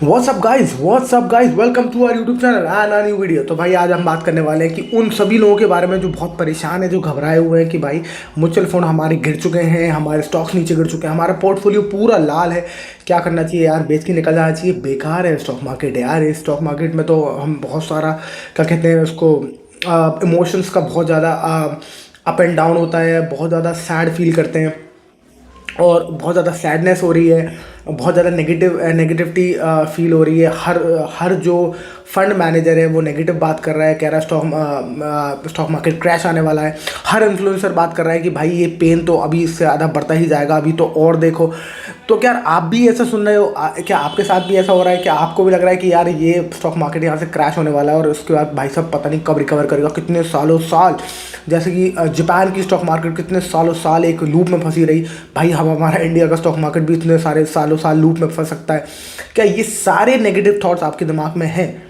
WhatsApp guys welcome to our YouTube channel and new video. तो भाई आज हम बात करने वाले हैं कि उन सभी लोगों के बारे में जो बहुत परेशान है, जो घबराए हुए हैं कि भाई म्यूचुअल फंड हमारे गिर चुके हैं, हमारे स्टॉक्स नीचे गिर चुके हैं, हमारा पोर्टफोलियो पूरा लाल है, क्या करना चाहिए यार, बेच के निकल जाना चाहिए, बेकार है स्टॉक मार्केट यार। इस स्टॉक मार्केट में तो हम बहुत सारा क्या कहते हैं उसको, इमोशंस का बहुत ज़्यादा अप एंड डाउन होता है, बहुत ज़्यादा सैड फील करते हैं और बहुत ज़्यादा सैडनेस हो रही है, बहुत ज़्यादा नेगेटिविटी फील हो रही है। हर हर जो फंड मैनेजर है वो नेगेटिव बात कर रहा है, कह रहा है स्टॉक मार्केट क्रैश आने वाला है। हर इन्फ्लुएंसर बात कर रहा है कि भाई ये पेन तो अभी इससे ज़्यादा बढ़ता ही जाएगा, अभी तो और देखो। तो क्या आप भी ऐसा सुन रहे हो? क्या आपके साथ भी ऐसा हो रहा है? क्या आपको भी लग रहा है कि यार ये स्टॉक मार्केट यहाँ से क्रैश होने वाला है और उसके बाद भाई साहब पता नहीं कब रिकवर करेगा, कितने सालों साल, जैसे कि जापान की स्टॉक मार्केट कितने सालों साल एक लूप में फंसी रही, भाई हम हमारा इंडिया का स्टॉक मार्केट भी इतने सारे सालों साल लूप में फंस सकता है? क्या ये सारे नेगेटिव थॉट्स आपके दिमाग में हैं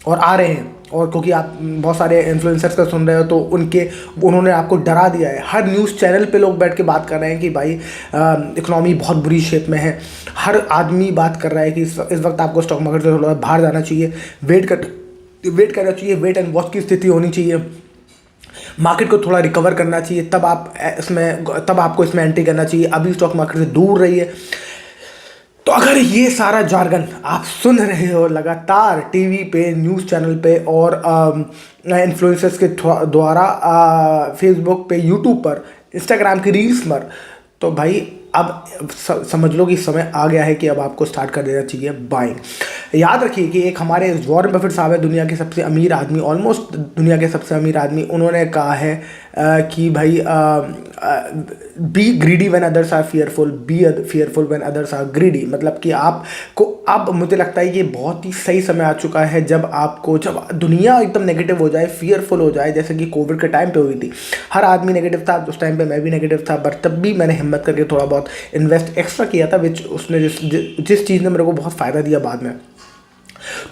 और आ रहे हैं? और क्योंकि आप बहुत सारे इन्फ्लुएंसर्स का सुन रहे हो तो उन्होंने आपको डरा दिया है। हर न्यूज़ चैनल पे लोग बैठ के बात कर रहे हैं कि भाई इकोनॉमी बहुत बुरी शेप में है। हर आदमी बात कर रहा है कि इस वक्त आपको स्टॉक मार्केट से थोड़ा बाहर जाना चाहिए, वेट करना चाहिए, वेट एंड वॉच की स्थिति होनी चाहिए, मार्केट को थोड़ा रिकवर करना चाहिए, तब आपको इसमें एंट्री करना चाहिए, अभी स्टॉक मार्केट से दूर रहिए। तो अगर ये सारा जार्गन आप सुन रहे हो लगातार टीवी पे, न्यूज़ चैनल पे और इन्फ्लुएंसर्स के द्वारा, फेसबुक पे, यूट्यूब पर, इंस्टाग्राम की रील्स पर, तो भाई अब समझ लो कि समय आ गया है कि अब आपको स्टार्ट कर देना चाहिए बाइंग। याद रखिए कि एक हमारे वॉरेन बफेट साहब है, दुनिया के सबसे अमीर आदमी, ऑलमोस्ट दुनिया के सबसे अमीर आदमी। उन्होंने कहा है कि भाई be greedy when others are fearful, be fearful when others are greedy. मतलब कि आपको अब मुझे लगता है ये बहुत ही सही समय आ चुका है जब दुनिया एकदम नेगेटिव हो जाए, फियरफुल हो जाए, जैसे कि कोविड के टाइम पे हुई थी। हर आदमी नेगेटिव था उस टाइम पे, मैं भी नेगेटिव था, बट तब भी मैंने हिम्मत करके थोड़ा बहुत इन्वेस्ट एक्स्ट्रा किया था, विच उसने जिस चीज़ ने मेरे को बहुत फ़ायदा दिया बाद में।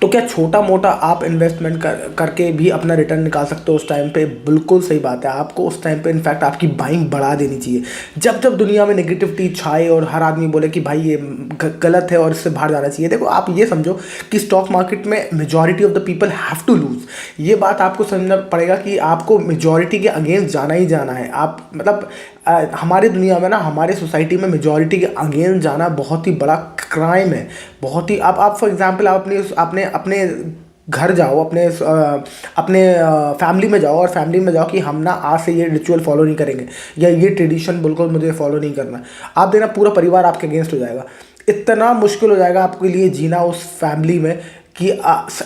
तो क्या छोटा मोटा आप इन्वेस्टमेंट करके भी अपना रिटर्न निकाल सकते हो उस टाइम पे? बिल्कुल सही बात है, आपको उस टाइम पे इनफैक्ट आपकी बाइंग बढ़ा देनी चाहिए। जब जब दुनिया में नेगेटिविटी छाए और हर आदमी बोले कि भाई ये गलत है और इससे बाहर जाना चाहिए, देखो आप ये समझो कि स्टॉक मार्केट में majority of the people have to lose. ये बात आपको समझना पड़ेगा कि आपको मेजॉरिटी के अगेंस्ट जाना ही जाना है। आप मतलब हमारी दुनिया में ना, हमारे सोसाइटी में मेजॉरिटी के अगेंस्ट जाना बहुत ही बड़ा क्राइम है, बहुत ही। आप फॉर एग्जांपल आप अपने अपने घर जाओ, अपने फैमिली में जाओ और फैमिली में जाओ कि हम ना आज से ये रिचुअल फॉलो नहीं करेंगे या ये ट्रेडिशन बिल्कुल मुझे फॉलो नहीं करना। आप देना पूरा परिवार आपके अगेंस्ट हो जाएगा, इतना मुश्किल हो जाएगा आपके लिए जीना उस फैमिली में कि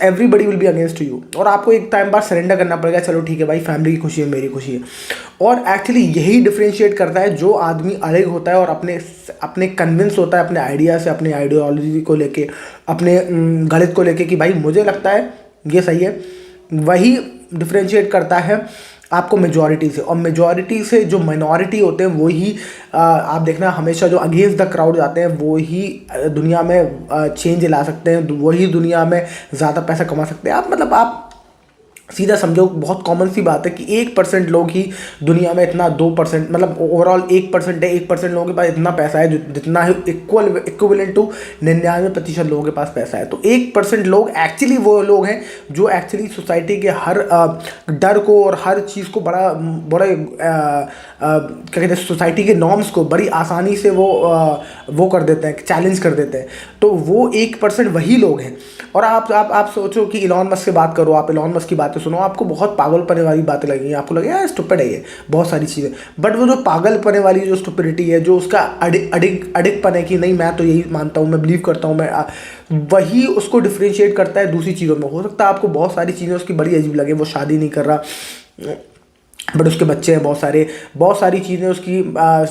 everybody will be against you, और आपको एक टाइम बाद सरेंडर करना पड़ेगा, चलो ठीक है भाई, फैमिली की खुशी है, मेरी खुशी है। और एक्चुअली यही डिफ्रेंशिएट करता है जो आदमी अलग होता है और अपने कन्विंस होता है अपने आइडिया से, अपने आइडियोलॉजी को लेके, अपने गणित को लेके कि भाई मुझे लगता है ये सही है, वही डिफ्रेंशिएट करता है आपको मेजॉरिटी से। और मेजॉरिटी से जो माइनॉरिटी होते हैं वही आप देखना हमेशा जो अगेंस्ट द क्राउड जाते हैं वही दुनिया में चेंज ला सकते हैं, वही दुनिया में ज़्यादा पैसा कमा सकते हैं। आप सीधा समझो, बहुत कॉमन सी बात है कि 1% लोग ही दुनिया में इतना, 2% मतलब ओवरऑल 1% है, 1% लोगों के पास इतना पैसा है जितना है इक्विवेलेंट टू 99% लोगों के पास पैसा है। तो 1% लोग एक्चुअली वो लोग हैं जो एक्चुअली सोसाइटी के हर डर को और हर चीज़ को बड़े क्या कहते हैं, सोसाइटी के नॉर्म्स को बड़ी आसानी से वो कर देते हैं, चैलेंज कर देते हैं। तो वो 1% वही लोग हैं। और आप सोचो कि इलॉन मस्क से बात करो, आप इलॉन मस्क की बातें सुनो, आपको बहुत पागलपने वाली बातें लगेंगी, आपको लगेगा यार स्टूपिड है ये, बहुत सारी चीज़ें। बट वो जो पागलपने वाली जो स्टूपिडिटी है, जो उसका अडिगपन है कि नहीं मैं तो यही मानता हूँ, मैं बिलीव करता हूँ, वही उसको डिफ्रेंशिएट करता है दूसरी चीज़ों में। हो सकता है आपको बहुत सारी चीज़ें उसकी बड़ी अजीब लगे, वो शादी नहीं कर रहा बट उसके बच्चे हैं बहुत सारी चीज़ें उसकी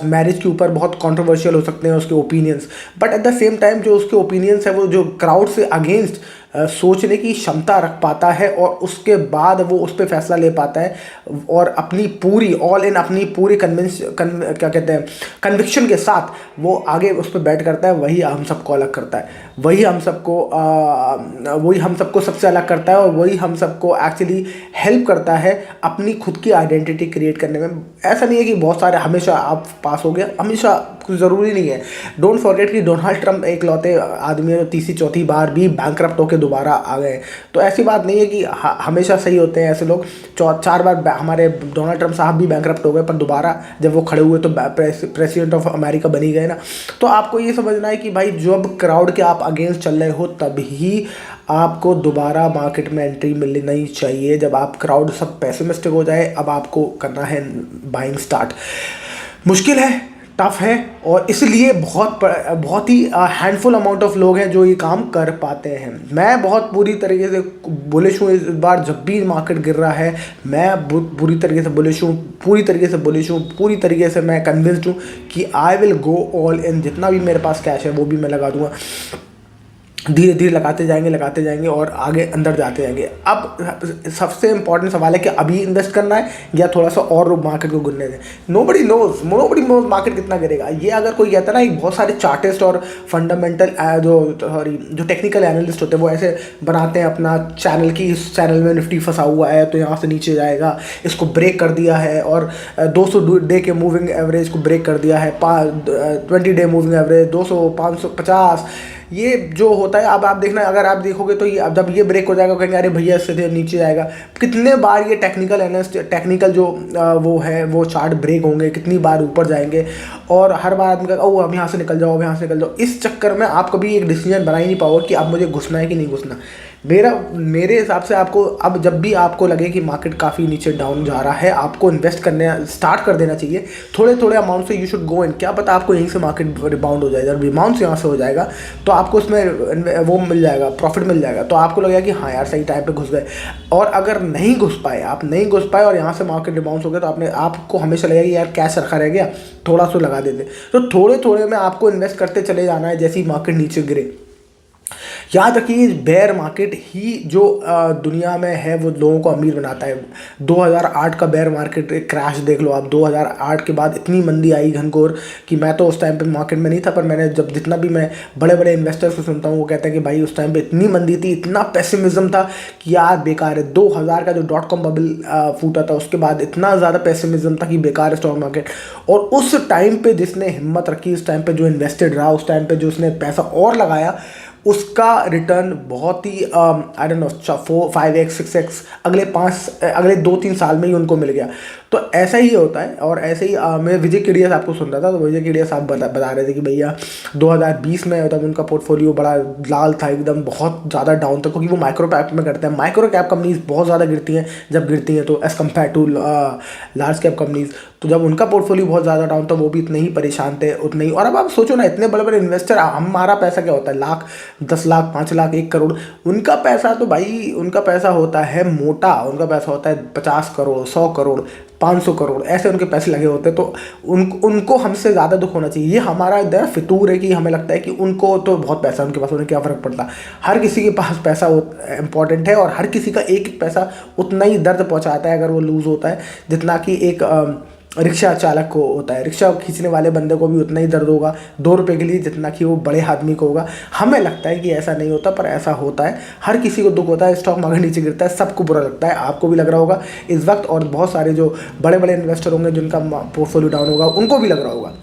मैरिज के ऊपर बहुत कंट्रोवर्शियल हो सकते हैं उसके opinions, but at the same time जो उसके ओपिनियंस है वो जो क्राउड से अगेंस्ट सोचने की क्षमता रख पाता है और उसके बाद वो उस पर फैसला ले पाता है और अपनी पूरी क्या कहते हैं, कन्विक्शन के साथ वो आगे उस पर बैठ करता है। वही हम सबको अलग करता है, वही हम सबको सबसे अलग करता है और वही हम सबको एक्चुअली हेल्प करता है अपनी खुद की आइडेंटिटी क्रिएट करने में। ऐसा नहीं है कि बहुत सारे हमेशा आप पास हो गया, हमेशा कुछ ज़रूरी नहीं है। डोंट फॉरगेट कि डोनाल्ड ट्रंप एक लौते आदमी है जो तीसरी चौथी बार भी बैंकरप्ट होकर दोबारा आ गए। तो ऐसी बात नहीं है कि हमेशा सही होते हैं ऐसे लोग। 4 बार हमारे डोनाल्ड ट्रंप साहब भी बैंकरप्ट हो गए, पर दोबारा जब वो खड़े हुए तो प्रेसिडेंट ऑफ अमेरिका बनी गए ना। तो आपको ये समझना है कि भाई जब क्राउड के आप अगेंस्ट चल रहे हो तभी आपको दोबारा मार्केट में एंट्री मिलनी नहीं चाहिए। जब आप क्राउड सब पेसिमिस्टिक हो जाए, अब आपको करना है बाइंग स्टार्ट। मुश्किल है, टफ है, और इसलिए बहुत ही हैंडफुल अमाउंट ऑफ लोग हैं जो ये काम कर पाते हैं। मैं बहुत पूरी तरीके से बुलिश हूँ इस बार। जब भी मार्केट गिर रहा है मैं पूरी तरीके से बुलिश हूँ, पूरी तरीके से मैं कन्विंस्ड हूँ कि I will go all in. जितना भी मेरे पास कैश है वो भी मैं लगा दूंगा। धीरे धीरे लगाते जाएंगे और आगे अंदर जाते जाएंगे। अब सबसे इंपॉर्टेंट सवाल है कि अभी इन्वेस्ट करना है या थोड़ा सा और मार्केट को गिरने दें। नोबडी नोज मार्केट कितना गिरेगा। ये अगर कोई कहता है ना, बहुत सारे चार्टिस्ट और फंडामेंटल जो टेक्निकल एनालिस्ट होते हैं वो ऐसे बनाते हैं अपना चैनल की, इस चैनल में निफ्टी फंसा हुआ है तो यहाँ से नीचे जाएगा, इसको ब्रेक कर दिया है, और 200 डे के मूविंग एवरेज को ब्रेक कर दिया है, 20 डे मूविंग एवरेज 200, 550। ये जो होता है, अब आप देखना, अगर आप देखोगे तो ये अब जब ये ब्रेक हो जाएगा कहेंगे अरे भैया इससे नीचे जाएगा। कितने बार ये टेक्निकल जो वो है वो चार्ट ब्रेक होंगे, कितनी बार ऊपर जाएंगे, और हर बार आदमी कहेगा ओ अब यहाँ से निकल जाओ। इस चक्कर में आप कभी एक डिसीजन बना ही नहीं पाओगे कि अब मुझे घुसना है कि नहीं घुसना। मेरे हिसाब से आपको अब जब भी आपको लगे कि मार्केट काफ़ी नीचे डाउन जा रहा है, आपको इन्वेस्ट करने स्टार्ट कर देना चाहिए। थोड़े अमाउंट से यू शुड गो इन। क्या पता आपको यहीं से मार्केट रिबाउंड हो जाएगा। जब रिबाउंड यहाँ से हो जाएगा तो आपको उसमें वो मिल जाएगा, प्रॉफिट मिल जाएगा। तो आपको लगेगा कि हाँ यार सही टाइम पे घुस गए। और अगर नहीं घुस पाए और यहाँ से मार्केट रिबाउंड हो गया तो आपको हमेशा लगेगा कि यार कैश रखा रह गया, थोड़ा सा लगा देते। तो थोड़े में आपको इन्वेस्ट करते चले जाना है जैसे ही मार्केट नीचे गिरे। याद रखिए बेयर मार्केट ही जो दुनिया में है वो लोगों को अमीर बनाता है। 2008 का बेयर मार्केट क्रैश देख लो आप। 2008 के बाद इतनी मंदी आई घनघोर कि मैं तो उस टाइम पे मार्केट में नहीं था, पर मैंने जब जितना भी मैं बड़े इन्वेस्टर्स को सुनता हूँ वो कहते हैं कि भाई उस टाइम पे इतनी मंदी थी, इतना पेसिमिज्म था कि यार बेकार है। 2000 का जो .com बबल फूटा था उसके बाद इतना ज़्यादा पेसिमिज्म था कि बेकार है स्टॉक मार्केट। और उस टाइम पे जिसने हिम्मत रखी, उस टाइम पे जो इन्वेस्टेड रहा, उस टाइम पे जो उसने पैसा और लगाया, उसका रिटर्न बहुत ही I don't know 4, 5x 6x अगले 2-3 साल में ही उनको मिल गया। तो ऐसा ही होता है। और ऐसे ही मैं विजय केडिया साहब को सुन रहा था, तो विजय केडिया साहब बता रहे थे कि भैया 2020 में तब उनका पोर्टफोलियो बड़ा लाल था, एकदम बहुत ज़्यादा डाउन था, क्योंकि वो माइक्रो कैप में करते हैं। माइक्रो कैप कंपनीज बहुत ज़्यादा गिरती हैं, जब गिरती हैं तो as compare to large cap companies. तो जब उनका पोर्टफोलियो बहुत ज़्यादा डाउन था वो भी इतने ही परेशान थे, उतने ही। और अब आप सोचो ना, इतने बड़े इन्वेस्टर, हमारा पैसा क्या होता है, लाख, 10 लाख, 5 लाख, 1 करोड़। उनका पैसा तो भाई, उनका पैसा होता है मोटा, उनका पैसा होता है 50 करोड़, 100 करोड़, 500 करोड़, ऐसे उनके पैसे लगे होते हैं। तो उनको हमसे ज़्यादा दुख होना चाहिए। ये हमारा इधर फितूर है कि हमें लगता है कि उनको तो बहुत पैसा है, उनके पास, उन्हें क्या फ़र्क पड़ता। हर किसी के पास पैसा इंपॉर्टेंट है, और हर किसी का एक पैसा उतना ही दर्द पहुंचाता है अगर वो लूज़ होता है, जितना कि एक रिक्शा चालक को होता है। रिक्शा खींचने वाले बंदे को भी उतना ही दर्द होगा 2 रुपये के लिए जितना कि वो बड़े आदमी को होगा। हमें लगता है कि ऐसा नहीं होता, पर ऐसा होता है। हर किसी को दुख होता है, स्टॉक मार्केट नीचे गिरता है, सबको बुरा लगता है। आपको भी लग रहा होगा इस वक्त, और बहुत सारे जो बड़े इन्वेस्टर होंगे जिनका पोर्टफोलियो डाउन होगा उनको भी लग रहा होगा।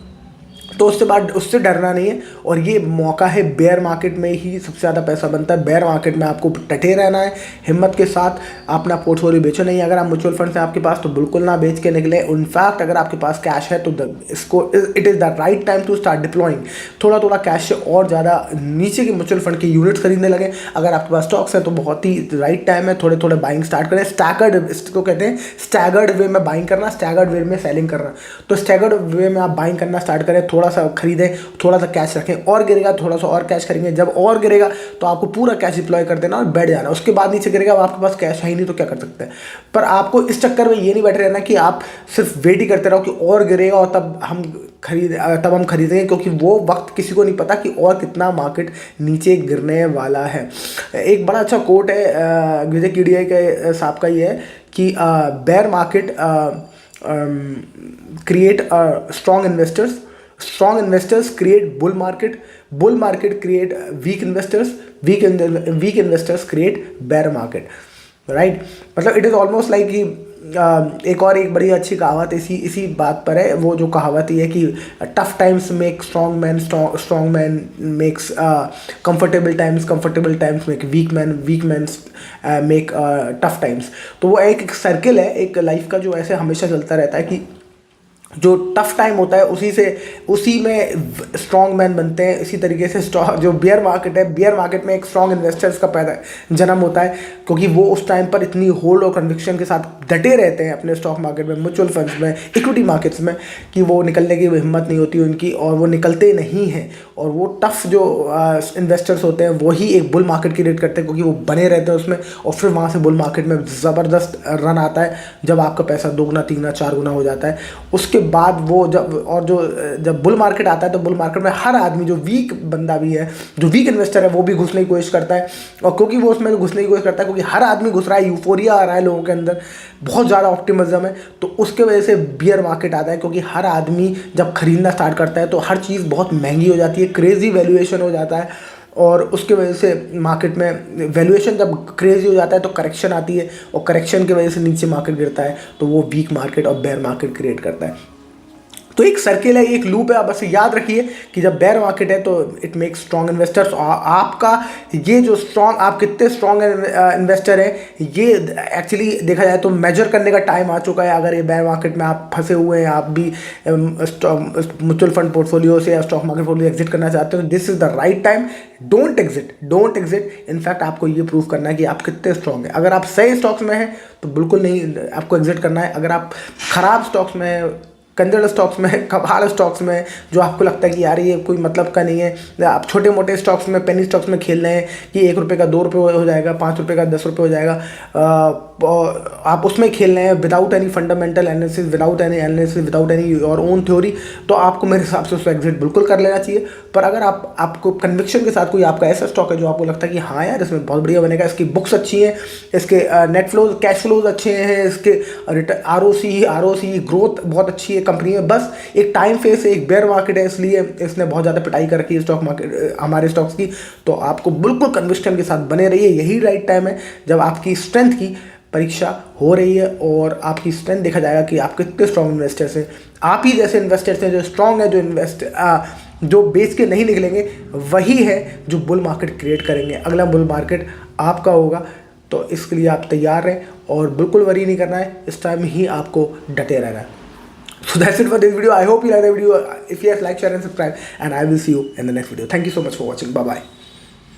तो उससे डरना नहीं है। और ये मौका है, बेयर मार्केट में ही सबसे ज़्यादा पैसा बनता है। बेयर मार्केट में आपको डटे रहना है, हिम्मत के साथ अपना पोर्टफोलियो बेचो नहीं। अगर आप म्यूचुअल फंड से आपके पास, तो बिल्कुल ना बेच के निकले। इनफैक्ट अगर आपके पास कैश है तो it is the right time to start deploying. थोड़ा कैश से और ज़्यादा नीचे के म्यूचुअल फंड के यूनिट्स खरीदने लगे। अगर आपके पास स्टॉक्स है तो बहुत ही राइट टाइम है, थोड़े बाइंग स्टार्ट करें। स्टैगर्ड, इसको कहते हैं स्टैगर्ड वे में बाइंग करना, स्टैगर्ड वे में सेलिंग करना। तो स्टैगर्ड वे में आप बाइंग करना स्टार्ट करें, थोड़ा सा खरीदें, थोड़ा सा कैश रखें, और गिरेगा थोड़ा सा और कैश करेंगे। जब और गिरेगा तो आपको पूरा कैश डिप्लॉय कर देना और बैठ जाना। उसके बाद नीचे गिरेगा, अब आपके पास कैश है ही नहीं तो क्या कर सकते हैं। पर आपको इस चक्कर में ये नहीं बैठे रहना कि आप सिर्फ वेट ही करते रहो कि और गिरेगा और तब हम खरीदेंगे, क्योंकि वो वक्त किसी को नहीं पता कि और कितना मार्केट नीचे गिरने वाला है। एक बड़ा अच्छा कोट है विजय केडिया के साहब का, ये है कि bear market create strong investors create bull market create weak investors create bear market, right? मतलब it is almost like कि एक बड़ी अच्छी कहावत इसी बात पर है। वो जो कहावत ये है कि tough times make strong man makes comfortable times make weak man make tough times. तो वो एक सर्किल है एक लाइफ का, जो ऐसे हमेशा चलता रहता है कि जो टफ टाइम होता है उसी में स्ट्रॉन्ग मैन बनते हैं। इसी तरीके से जो बियर मार्केट है, बियर मार्केट में एक स्ट्रॉन्ग इन्वेस्टर्स का पैदा जन्म होता है, क्योंकि वो उस टाइम पर इतनी होल्ड और कन्विक्शन के साथ डटे रहते हैं अपने स्टॉक मार्केट में, म्यूचुअल फंड्स में, इक्विटी मार्केट्स में, कि वो निकलने की हिम्मत नहीं होती उनकी, और वो निकलते नहीं हैं। और वो टफ जो इन्वेस्टर्स होते हैं वही एक बुल मार्केट क्रिएट करते हैं, क्योंकि वो बने रहते हैं उसमें, और फिर वहाँ से बुल मार्केट में ज़बरदस्त रन आता है, जब आपका पैसा 2 गुना 3 गुना 4 गुना हो जाता है। उसके बाद वो जब बुल मार्केट आता है, तो बुल मार्केट में हर आदमी, जो वीक बंदा भी है, जो वीक इन्वेस्टर है, वो भी घुसने की कोशिश करता है। और क्योंकि वो उसमें घुसने की कोशिश करता है, क्योंकि हर आदमी घुस रहा है, यूफोरिया आ रहा है लोगों के अंदर, बहुत ज़्यादा ऑप्टिमिज्म है, तो उसके वजह से बियर मार्केट आता है। क्योंकि हर आदमी जब खरीदना स्टार्ट करता है तो हर चीज़ बहुत महंगी हो जाती है, क्रेजी वैल्यूएशन हो जाता है, और उसके वजह से मार्केट में वैल्यूएशन जब क्रेजी हो जाता है तो करेक्शन आती है, और करेक्शन की वजह से नीचे मार्केट गिरता है, तो वो वीक मार्केट और बेयर मार्केट क्रिएट करता है। तो एक सर्किल है, एक लूप है। आप बस याद रखिए कि जब बेयर मार्केट है तो इट मेक्स स्ट्रॉन्ग इन्वेस्टर्स। आपका ये जो आप कितने स्ट्रॉन्ग इन्वेस्टर हैं, ये एक्चुअली देखा जाए तो मेजर करने का टाइम आ चुका है। अगर ये बेयर मार्केट में आप फंसे हुए हैं, आप भी म्यूचुअल फंड पोर्टफोलियो से या स्टॉक मार्केट पोर्टफोलियो एग्जिट करना चाहते हो, this is the right time. Don't exit. In fact आपको ये प्रूव करना है कि आप कितने स्ट्रॉन्ग हैं। अगर आप सही स्टॉक्स में हैं तो बिल्कुल नहीं आपको एग्जिट करना है। अगर आप खराब स्टॉक्स में, कंजर स्टॉक्स में, कबाड़ स्टॉक्स में, जो आपको लगता है कि यार ये कोई मतलब का नहीं है, आप छोटे मोटे स्टॉक्स में, पेनी स्टॉक्स में खेल रहे हैं कि 1 रुपये का 2 रुपये हो जाएगा, 5 रुपये का 10 रुपये हो जाएगा, आप उसमें खेल रहे हैं without any fundamental analysis, without any your own theory, तो आपको मेरे हिसाब से उसको एग्जिट बिल्कुल कर लेना चाहिए। पर अगर आपको कन्विक्शन के साथ कोई आपका ऐसा स्टॉक है जो आपको लगता है कि हाँ यार इसमें बहुत बढ़िया बनेगा, इसकी बुक्स अच्छी हैं, इसके नेट फ्लोज, कैश फ्लोज अच्छे हैं, इसके आरओसी ग्रोथ बहुत अच्छी है कंपनी में, बस एक टाइम फेस है, एक बेयर मार्केट है, इसलिए इसने बहुत ज़्यादा पिटाई कर रखी है स्टॉक मार्केट, हमारे स्टॉक्स की, तो आपको बिल्कुल कन्विक्शन के साथ बने रहिए। यही राइट टाइम है जब आपकी स्ट्रेंथ की परीक्षा हो रही है, और आपकी स्ट्रेंथ देखा जाएगा कि आप कितने स्ट्रॉन्ग इन्वेस्टर्स हैं। आप ही जैसे इन्वेस्टर्स हैं जो स्ट्रॉन्ग है, जो बेच के नहीं निकलेंगे, वही है जो बुल मार्केट क्रिएट करेंगे। अगला बुल मार्केट आपका होगा, तो इसके लिए आप तैयार रहें और बिल्कुल वरी नहीं करना है, इस टाइम ही आपको डटे रहना है। So that's it for this video. I hope you like the video. If yes, like, share and subscribe, and I will see you in the next video. Thank you so much for watching. Bye bye.